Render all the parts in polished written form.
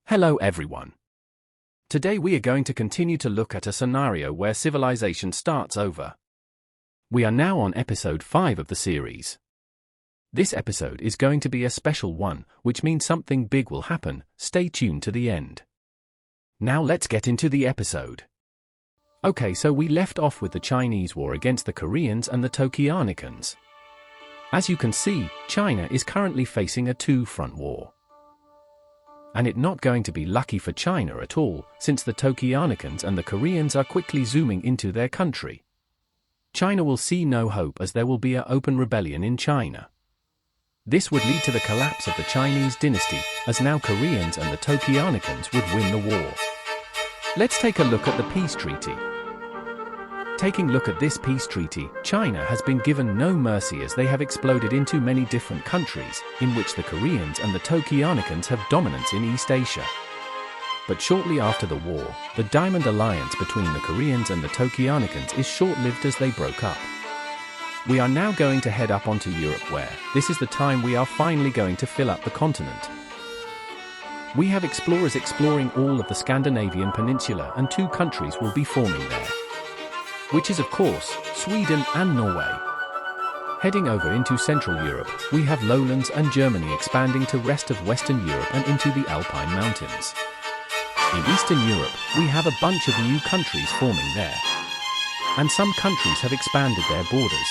Hello everyone. Today we are going to continue to look at a scenario where civilization starts over. We are now on episode 5 of the series. This episode is going to be a special one, which means something big will happen. Stay tuned to the end. Now let's get into the episode. Okay, so we left off with the Chinese war against the Koreans and the Tokyanikans. As you can see, China is currently facing a two-front war. And it's not going to be lucky for China at all, since the Tokyanikans and the Koreans are quickly zooming into their country. China will see no hope as there will be an open rebellion in China. This would lead to the collapse of the Chinese dynasty, as now Koreans and the Tokyanikans would win the war. Let's take a look at the peace treaty. Taking a look at this peace treaty, China has been given no mercy as they have exploded into many different countries, in which the Koreans and the Tokyanikans have dominance in East Asia. But shortly after the war, the Diamond Alliance between the Koreans and the Tokyanikans is short-lived as they broke up. We are now going to head up onto Europe where, this is the time we are finally going to fill up the continent. We have explorers exploring all of the Scandinavian peninsula and two countries will be forming there, which is of course, Sweden and Norway. Heading over into Central Europe, we have lowlands and Germany expanding to rest of Western Europe and into the Alpine mountains. In Eastern Europe, we have a bunch of new countries forming there. And some countries have expanded their borders.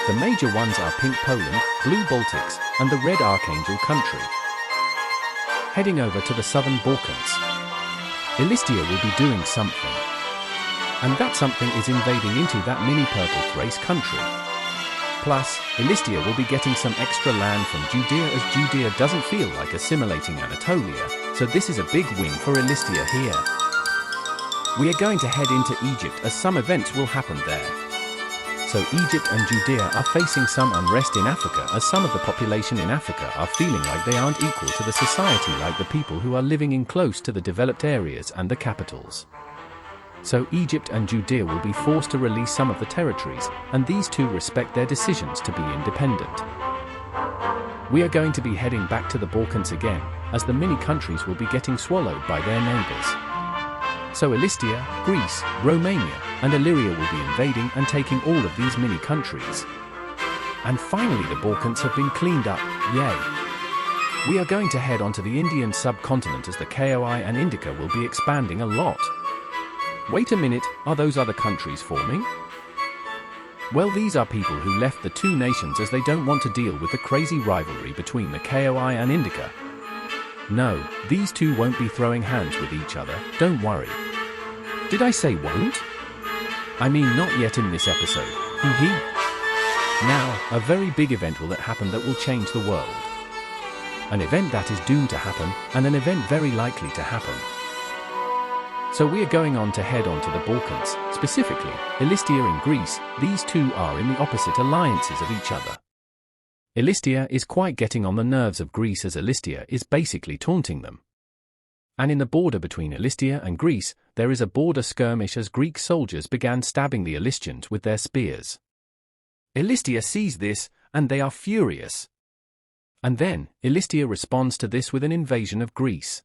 The major ones are Pink Poland, Blue Baltics, and the Red Archangel country. Heading over to the Southern Balkans, Ilistia will be doing something. And that something is invading into that mini purple Thrace country. Plus, Ilistia will be getting some extra land from Judea as Judea doesn't feel like assimilating Anatolia, so this is a big win for Ilistia here. We are going to head into Egypt as some events will happen there. So Egypt and Judea are facing some unrest in Africa as some of the population in Africa are feeling like they aren't equal to the society like the people who are living in close to the developed areas and the capitals. So Egypt and Judea will be forced to release some of the territories, and these two respect their decisions to be independent. We are going to be heading back to the Balkans again, as the mini countries will be getting swallowed by their neighbors. So Ilistia, Greece, Romania, and Illyria will be invading and taking all of these mini countries. And finally the Balkans have been cleaned up, yay! We are going to head onto the Indian subcontinent as the KOI and Indica will be expanding a lot. Wait a minute, are those other countries forming? Well, these are people who left the two nations as they don't want to deal with the crazy rivalry between the KOI and Indica. No, these two won't be throwing hands with each other, don't worry. Did I say won't? I mean not yet in this episode, hee. Now, a very big event will happen that will change the world. An event that is doomed to happen, and an event very likely to happen. So we are going on to head on to the Balkans, specifically, Ilistia in Greece. These two are in the opposite alliances of each other. Ilistia is quite getting on the nerves of Greece as Ilistia is basically taunting them. And in the border between Ilistia and Greece, there is a border skirmish as Greek soldiers began stabbing the Ilistians with their spears. Ilistia sees this, and they are furious. And then, Ilistia responds to this with an invasion of Greece.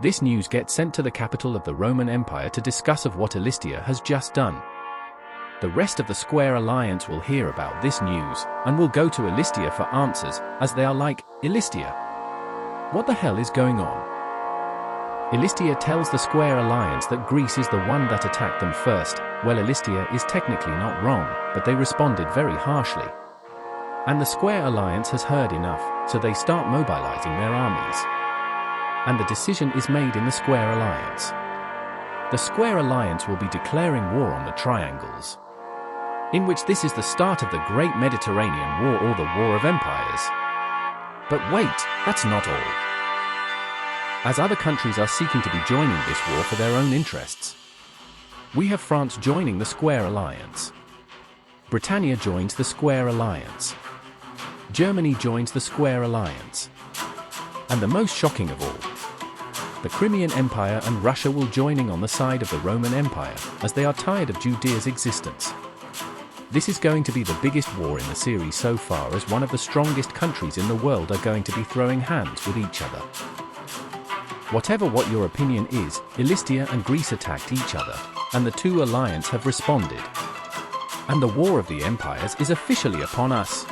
This news gets sent to the capital of the Roman Empire to discuss of what Ilistia has just done. The rest of the Square Alliance will hear about this news, and will go to Ilistia for answers, as they are like, Ilistia, what the hell is going on? Ilistia tells the Square Alliance that Greece is the one that attacked them first. Well, Ilistia is technically not wrong, but they responded very harshly. And the Square Alliance has heard enough, so they start mobilizing their armies. And the decision is made in the Square Alliance. The Square Alliance will be declaring war on the Triangles, in which this is the start of the Great Mediterranean War or the War of Empires. But wait, that's not all. As other countries are seeking to be joining this war for their own interests. We have France joining the Square Alliance. Britannia joins the Square Alliance. Germany joins the Square Alliance. And the most shocking of all, the Crimean Empire and Russia will joining on the side of the Roman Empire, as they are tired of Judea's existence. This is going to be the biggest war in the series so far, as one of the strongest countries in the world are going to be throwing hands with each other. Whatever what your opinion is, Ilistia and Greece attacked each other, and the two alliances have responded. And the war of the empires is officially upon us.